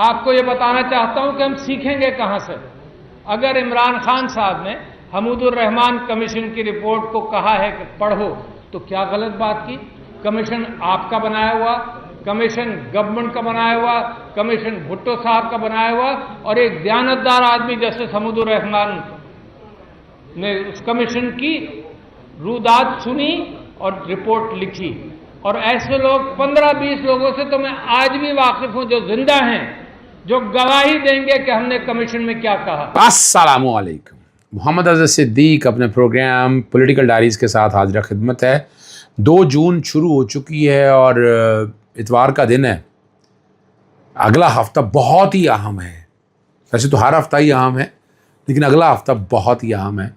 آپ کو یہ بتانا چاہتا ہوں کہ ہم سیکھیں گے کہاں سے. اگر عمران خان صاحب نے حمود الرحمان کمیشن کی رپورٹ کو کہا ہے کہ پڑھو تو کیا غلط بات کی؟ کمیشن آپ کا بنایا ہوا، کمیشن گورنمنٹ کا بنایا ہوا، کمیشن بھٹو صاحب کا بنایا ہوا، اور ایک دیانتدار آدمی جسٹس حمود الرحمان نے اس کمیشن کی رودات سنی اور رپورٹ لکھی. اور ایسے لوگ 15-20 لوگوں سے تو میں آج بھی واقف ہوں جو زندہ ہیں، جو گواہی دیں گے کہ ہم نے کمیشن میں کیا کہا. السلام علیکم. محمد اظہر صدیق اپنے پروگرام پولیٹیکل ڈائریز کے ساتھ حاضر خدمت ہے. 2 جون شروع ہو چکی ہے اور اتوار کا دن ہے. اگلا ہفتہ بہت ہی اہم ہے. ویسے تو ہر ہفتہ ہی اہم ہے، لیکن اگلا ہفتہ بہت ہی اہم ہے.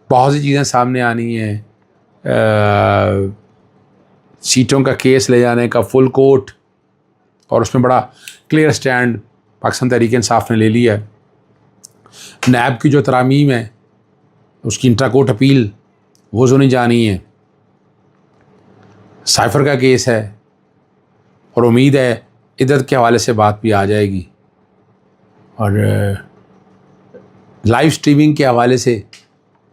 بہت سی چیزیں سامنے آنی ہیں. سیٹوں کا کیس لے جانے کا فل کورٹ، اور اس میں بڑا کلیئر سٹینڈ پاکستان تحریک انصاف نے لے لیا ہے. نیب کی جو ترامیم ہے اس کی انٹرا کورٹ اپیل وہ سنی جانی ہے. سائفر کا کیس ہے اور امید ہے عدت کے حوالے سے بات بھی آ جائے گی. اور لائیو سٹریمنگ کے حوالے سے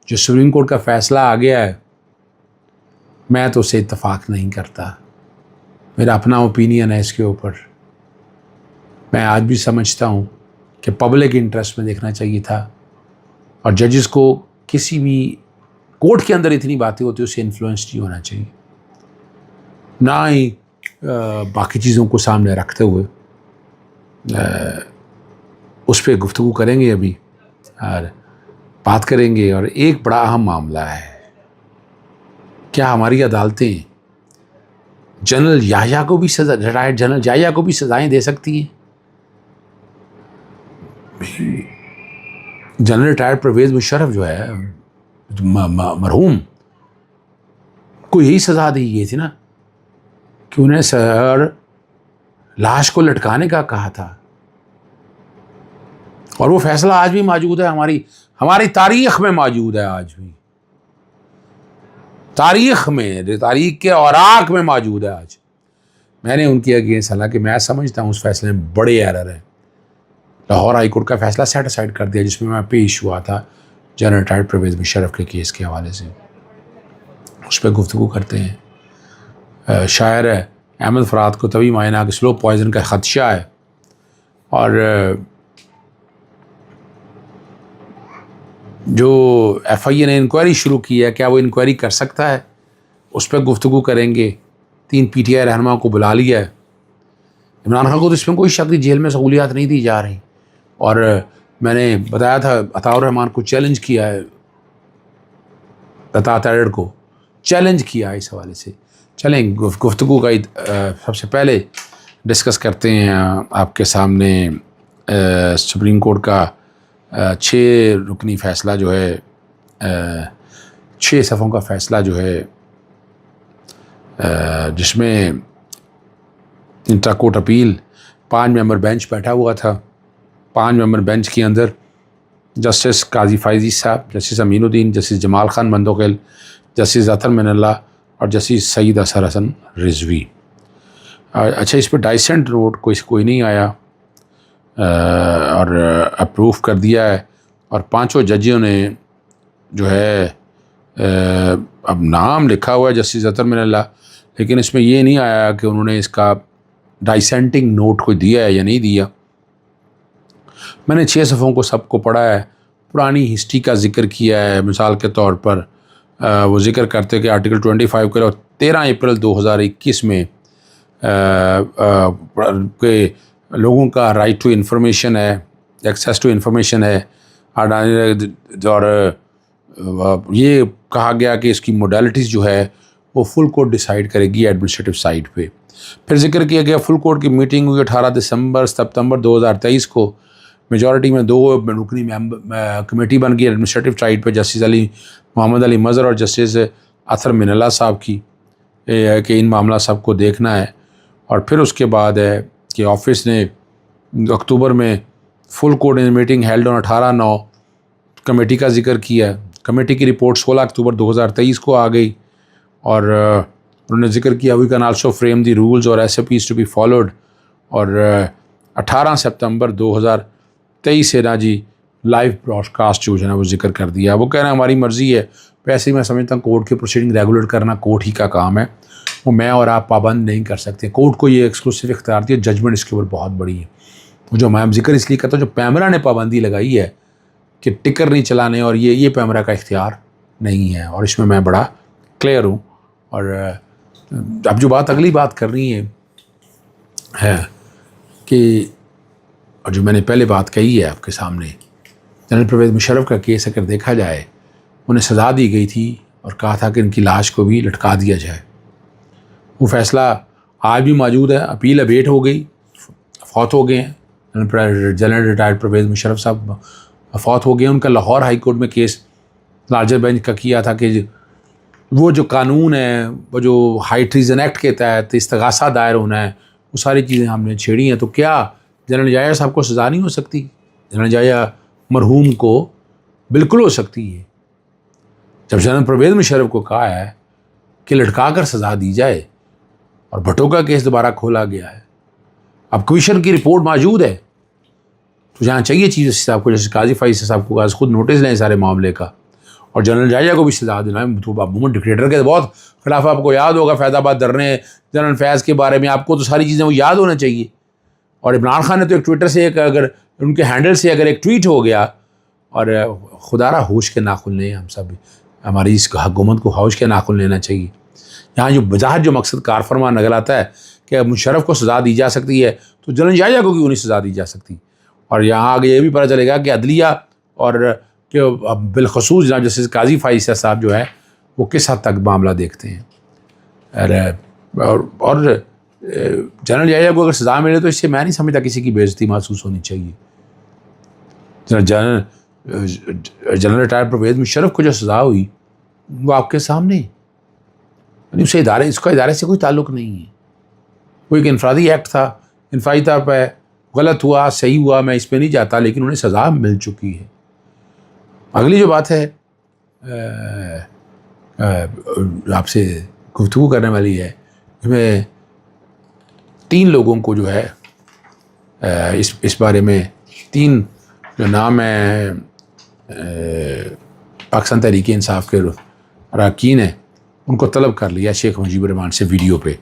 جو سپریم کورٹ کا فیصلہ آ گیا ہے، میں تو اسے اتفاق نہیں کرتا. میرا اپنا اوپینین ہے اس کے اوپر. میں آج بھی سمجھتا ہوں کہ پبلک انٹرسٹ میں دیکھنا چاہیے تھا، اور ججز کو کسی بھی کورٹ کے اندر اتنی باتیں ہوتی ہیں اسے انفلوئنس نہیں ہونا چاہیے، نہ ہی باقی چیزوں کو سامنے رکھتے ہوئے. اس پہ گفتگو کریں گے ابھی اور بات کریں گے. اور ایک بڑا اہم معاملہ ہے، کیا ہماری عدالتیں جنرل یحییٰ کو بھی سزا، ریٹائرڈ جنرل یحییٰ کو بھی سزائیں دے سکتی ہیں؟ جنرل ریٹائرڈ پرویز مشرف جو ہے مرحوم کو یہی سزا دی گئی تھی نا کہ انہیں سر لاش کو لٹکانے کا کہا تھا. اور وہ فیصلہ آج بھی موجود ہے، ہماری تاریخ میں موجود ہے. آج بھی تاریخ کے اوراق میں موجود ہے. آج میں نے ان کی اگینسٹ، حالانکہ میں سمجھتا ہوں اس فیصلے میں بڑے ایرر ہیں. لاہور ہائی کورٹ کا فیصلہ سیٹ اسائڈ کر دیا جس میں پیش ہوا تھا جنرل ریٹائرڈ پرویز مشرف کے کیس کے حوالے سے. اس پہ گفتگو کرتے ہیں. شاعر احمد فرات کو طبی معائنہ کہ سلو پوائزن کا خدشہ ہے، اور جو ایف آئی اے نے انکوائری شروع کی ہے، کیا وہ انکوائری کر سکتا ہے؟ اس پہ گفتگو کریں گے. 3 پی ٹی آئی رہنماؤں کو بلا لیا ہے. عمران خان کو تو اس میں کوئی شک نہیں، جیل میں سہولیات نہیں دی جا رہی. اور میں نے بتایا تھا عطاء الرحمان کو چیلنج کیا ہے، عطاء تیرڑ کو چیلنج کیا ہے اس حوالے سے. چلیں گفتگو کا سب سے پہلے ڈسکس کرتے ہیں آپ کے سامنے سپریم کورٹ کا 6 رکنی فیصلہ جو ہے، 6 صفوں کا فیصلہ جو ہے، جس میں انٹرا کورٹ اپیل 5 ممبر بینچ بیٹھا ہوا تھا. 5 ممبر بینچ کے اندر جسٹس قاضی فائزی صاحب، جسٹس امین الدین، جسٹس جمال خان بندوقل، جسٹس اطہر من اللہ اور جسٹس سعید اظہر حسن رضوی. اچھا، اس پہ ڈائسنٹ نوٹ کوئی نہیں آیا اور اپروو کر دیا ہے. اور 5 ججوں نے جو ہے اب نام لکھا ہوا ہے جسٹس اطہر من اللہ، لیکن اس میں یہ نہیں آیا کہ انہوں نے اس کا ڈائسینٹنگ نوٹ کوئی دیا ہے یا نہیں دیا. میں نے 6 صفوں کو سب کو پڑھا ہے. پرانی ہسٹری کا ذکر کیا ہے. مثال کے طور پر وہ ذکر کرتے کہ آرٹیکل 25 کے 13 اپریل 2021 میں کہ لوگوں کا رائٹ ٹو انفارمیشن ہے، ایکسیس ٹو انفارمیشن ہے، اور یہ کہا گیا کہ اس کی موڈیلٹیز جو ہے وہ فل کورٹ ڈیسائیڈ کرے گی ایڈمنسٹریٹو سائٹ پہ. پھر ذکر کیا گیا فل کورٹ کی میٹنگ ہوئی 18 ستمبر 2023 کو. میجورٹی میں 2 رکنی کمیٹی بن گئی ایڈمنسٹریٹو سائٹ پہ، جسٹس محمد علی مظہر اور جسٹس اطہر من اللہ صاحب کی، کہ ان معاملہ سب کو دیکھنا ہے. اور پھر اس کے بعد ہے کہ آفس نے اکتوبر میں full court meeting held on 18/9 committee کا ذکر کیا. کمیٹی کی رپورٹ 16 اکتوبر 2023 کو آ گئی، اور انہوں نے ذکر کیا we can also frame the rules اور S O Ps to be followed. اور 18 سپتمبر 2023 سے نا جی لائیو براڈ کاسٹ جو ہے نا وہ ذکر کر دیا. وہ کہہ رہے ہیں ہماری مرضی ہے. ویسے ہی میں سمجھتا ہوں کورٹ کے پروسیڈنگ ریگولیٹ کرنا کورٹ ہی کا کام ہے, وہ میں اور آپ پابند نہیں کر سکتے. کورٹ کو یہ ایکسکلوسیو اختیار دیا, ججمنٹ اس کے اوپر بہت بڑی ہے. جو میں ذکر اس لیے کرتا ہوں, جو پیمرا نے پابندی لگائی ہے کہ ٹکر نہیں چلانے, اور یہ پیمرا کا اختیار نہیں ہے, اور اس میں میں بڑا کلیئر ہوں. اور اب جو بات اگلی بات کرنی ہے کہ اور جو میں نے پہلے بات کہی ہے آپ کے سامنے, جنرل پرویز مشرف کا کیس اگر دیکھا جائے, انہیں سزا دی گئی تھی اور کہا تھا کہ ان کی لاش کو بھی لٹکا دیا جائے. وہ فیصلہ آج بھی موجود ہے. اپیل ابیٹ ہو گئی, فوت ہو گئے ہیں. جنرل ریٹائرڈ پرویز مشرف صاحب فوت ہو گئے. ان کا لاہور ہائی کورٹ میں کیس لارجر بینچ کا کیا تھا کہ وہ جو قانون ہے, وہ جو ہائی ٹریزن ایکٹ کے تحت استغاثہ دائر ہونا ہے, وہ ساری چیزیں ہم نے چھیڑی ہیں. تو کیا جنرل جائے صاحب کو سزا نہیں ہو سکتی؟ جنرل جائے مرحوم کو بالکل ہو سکتی ہے. جب جنرل پرویز مشرف کو کہا ہے کہ لٹکا کر سزا دی جائے, اور بھٹو کا کیس دوبارہ کھولا گیا ہے, اب کمیشن کی رپورٹ موجود ہے, تو جہاں چاہیے چیف جسٹس صاحب کو, جیسے قاضی فائز صاحب کو خود نوٹس لیں سارے معاملے کا, اور جنرل جائجہ کو بھی سزا دینا ہے. تو عموماً ڈکٹیٹر کے بہت خلاف آپ کو یاد ہوگا فیض آباد دھرنے جنرل فیض کے بارے میں, آپ کو تو ساری چیزیں وہ یاد ہونا چاہیے. اور عمران خان نے تو ایک ٹویٹر سے اگر ان کے ہینڈل سے اگر ایک ٹویٹ ہو گیا, اور خدا را ہوش کے ناخن لیں ہم سب, ہماری اس حکومت کو ہوش کے ناخن لینا چاہیے. یہاں جو بظاہر جو مقصد کار فرما نظر آتا ہے کہ مشرف کو سزا دی جا سکتی ہے, تو جنرل جائجہ کو کیوں نہیں سزا دی جا سکتی؟ اور یہاں آگے یہ بھی پتہ چلے گا کہ عدلیہ اور کہ بالخصوص جناب جسٹس قاضی فائز صاحب جو ہے وہ کس حد تک معاملہ دیکھتے ہیں. اور جنرل جائجہ کو اگر سزا ملے تو اس سے میں نہیں سمجھتا کسی کی بے عزتی محسوس ہونی چاہیے. جنرل ریٹائرڈ پرویز مشرف کو جو سزا ہوئی وہ آپ کے سامنے, یعنی اسے اس کا ادارے سے کوئی تعلق نہیں ہے. وہ ایک انفرادی ایکٹ تھا, انفرادی طور پہ غلط ہوا صحیح ہوا میں اس پہ نہیں جاتا, لیکن انہیں سزا مل چکی ہے. اگلی جو بات ہے آپ سے گفتگو کرنے والی ہے, میں 3 لوگوں کو جو ہے اس بارے میں 3 جو نام ہیں پاکستان تحریک انصاف کے اراکین ہیں, ان کو طلب کر لیا شیخ مجیب الرحمان سے ویڈیو پہ.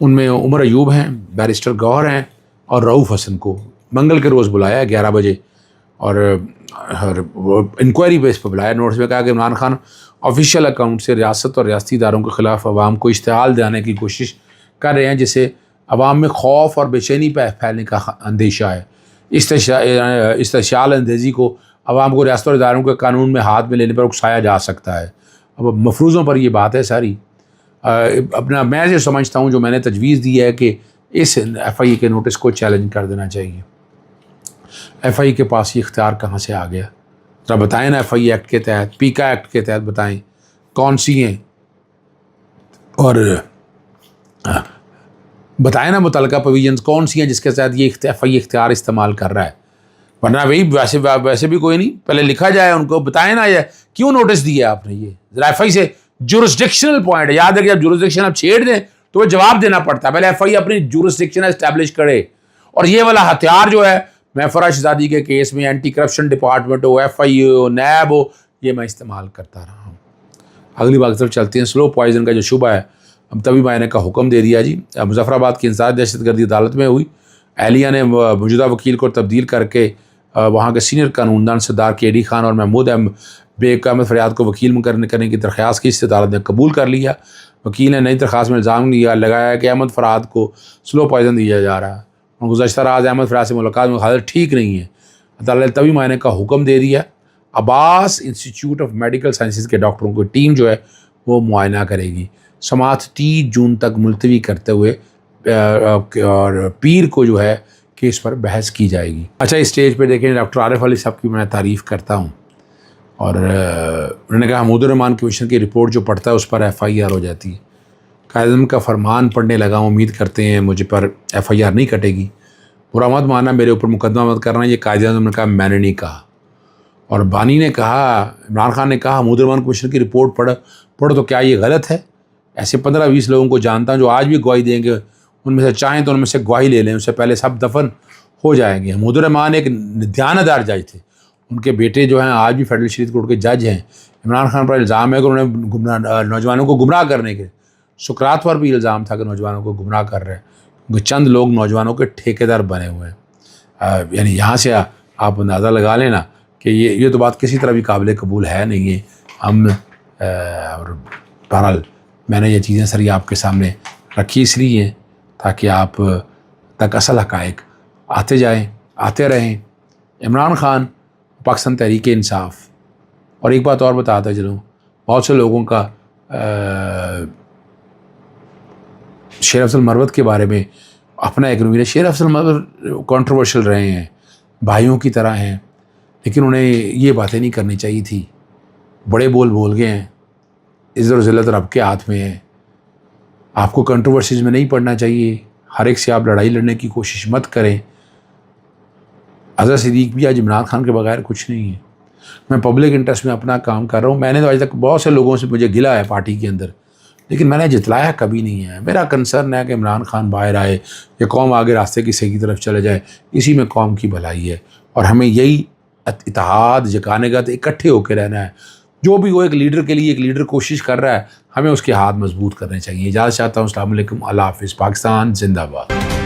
ان میں عمر ایوب ہیں, بیرسٹر گوہر ہیں, اور رؤوف حسن کو منگل کے روز بلایا 11 بجے, اور انکوائری بیس پہ بلایا. نوٹس میں کہا کہ عمران خان آفیشیل اکاؤنٹ سے ریاست اور ریاستی اداروں کے خلاف عوام کو اشتعال دلانے کی کوشش کر رہے ہیں, جسے عوام میں خوف اور بے چینی پھیلنے کا اندیشہ ہے. استشعال اندیزی کو عوام کو ریاست اور اداروں کے قانون میں ہاتھ میں لینے پر اکسایا جا سکتا ہے. اب مفروضوں پر یہ بات ہے ساری. اپنا میں یہ سمجھتا ہوں جو میں نے تجویز دی ہے کہ اس ایف آئی کے نوٹس کو چیلنج کر دینا چاہیے. ایف آئی کے پاس یہ اختیار کہاں سے آ گیا؟ ذرا بتائیں نا, ایف آئی ایکٹ کے تحت, پیکا ایکٹ کے تحت بتائیں کون سی ہیں, اور بتائیں نا متعلقہ پروویژنز کون سی ہیں جس کے تحت یہ ایف آئی اختیار استعمال کر رہا ہے. ورنہ ویسے بھی کوئی نہیں, پہلے لکھا جائے ان کو, بتائیں نا یہ کیوں نوٹس دیا آپ نے. یہ ذرا ایف آئی سے جورسڈکشنل پوائنٹ ہے, یاد ہے کہ جب جورسڈکشن آپ چھیڑ دیں تو وہ جواب دینا پڑتا ہے. پہلے ایف آئی اپنی جورسڈکشن اسٹیبلش کرے, اور یہ والا ہتھیار جو ہے محفرہ شہزادی کے کیس میں اینٹی کرپشن ڈپارٹمنٹ ہو, ایف آئی ہو, نیب ہو, یہ میں استعمال کرتا رہا ہوں. اگلی بات طرف چلتے ہیں. سلو پوائزن کا جو شبہ ہے, اب تبھی معائنے کا حکم دے دیا جی. مظفر آباد کی انسداد دہشت گردی عدالت میں ہوئی. اہلیہ نے موجودہ وکیل کو تبدیل کر کے وہاں کے سینئر قانوندان سردار کے ڈی خان اور محمود بیگ احمد فریاد کو وکیل مقرر کرنے کی درخواست کی. اس عدالت نے قبول کر لیا. وکیل نے نئی درخواست میں الزام لگایا کہ احمد فراد کو سلو پوائزن دیا جا رہا ہے. گزشتہ رات احمد فراد سے ملاقات میں حالت ٹھیک نہیں ہے. عدالت نے تبھی معائنے کا حکم دے دیا. عباس انسٹیٹیوٹ آف میڈیکل سائنسز کے ڈاکٹروں کی ٹیم جو ہے وہ معائنہ کرے گی. سماعت 30 جون تک ملتوی کرتے ہوئے اور پیر کو جو ہے کیس پر بحث کی جائے گی. اچھا, اس اسٹیج پہ دیکھیں ڈاکٹر عارف علی صاحب کی میں تعریف کرتا ہوں, اور انہوں نے کہا حمود الرحمان کمیشن کی رپورٹ جو پڑھتا ہے اس پر ایف آئی آر ہو جاتی ہے. قائد اعظم کا فرمان پڑھنے لگا ہوں, امید کرتے ہیں مجھے پر ایف آئی آر نہیں کٹے گی. برا مت ماننا, میرے اوپر مقدمہ مت کرنا. یہ قائد اعظم نے کہا, میں نے نہیں کہا. اور بانی نے کہا, عمران خان نے کہا حمود الرحمان کمیشن کی رپورٹ پڑھ تو کیا یہ غلط ہے؟ ایسے 15-20 لوگوں کو جانتا ہوں جو آج بھی گواہی دیں گے, ان میں سے چاہیں تو ان میں سے گواہی لے لیں, اس سے پہلے سب دفن ہو جائیں گے. حمود الرحمان ایک دیانتدار جج تھے. ان کے بیٹے جو ہیں آج بھی فیڈرل شریعت کورٹ کے جج ہیں. عمران خان پر الزام ہے کہ انہوں نے نوجوانوں کو گمراہ کرنے کے. سقراط پر بھی الزام تھا کہ نوجوانوں کو گمراہ کر رہے ہیں. کیونکہ چند لوگ نوجوانوں کے ٹھیکیدار بنے ہوئے ہیں. یعنی یہاں سے آپ اندازہ لگا لیں نا کہ یہ تو بات کسی طرح بھی قابل قبول ہے نہیں ہے. ہم اور بہرحال میں نے یہ چیزیں سر آپ کے سامنے رکھی اس لیے ہیں تاکہ آپ تک اصل حقائق آتے جائیں، آتے رہیں. عمران خان، پاکستان تحریک انصاف. اور ایک بات اور بتاتا چلوں، بہت سے لوگوں کا شیر افضل مروت کے بارے میں اپنا ایک رویہ. شیر افضل مروت کنٹروورشل رہے ہیں، بھائیوں کی طرح ہیں، لیکن انہیں یہ باتیں نہیں کرنی چاہیے تھی. بڑے بول گئے ہیں. عزت و ذلت رب کے ہاتھ میں ہے. آپ کو کنٹروورسیز میں نہیں پڑنا چاہیے. ہر ایک سے آپ لڑائی لڑنے کی کوشش مت کریں. اظہر صدیق بھی آج عمران خان کے بغیر کچھ نہیں ہے. میں پبلک انٹرسٹ میں اپنا کام کر رہا ہوں. میں نے تو آج تک بہت سے لوگوں سے مجھے گلا ہے پارٹی کے اندر، لیکن میں نے جتلایا کبھی نہیں ہے. میرا کنسرن ہے کہ عمران خان باہر آئے، یہ قوم آگے راستے کی صحیح طرف چلے جائے. اسی میں قوم کی بھلائی ہے اور ہمیں یہی اتحاد جکانے کا تو اکٹھے ہو کے رہنا ہے. جو بھی وہ ایک لیڈر کے لیے ایک لیڈر کوشش کر رہا ہے، ہمیں اس کے ہاتھ مضبوط کرنے چاہیے. اجازت چاہتا ہوں. السلام علیکم. اللہ حافظ. پاکستان زندہ باد.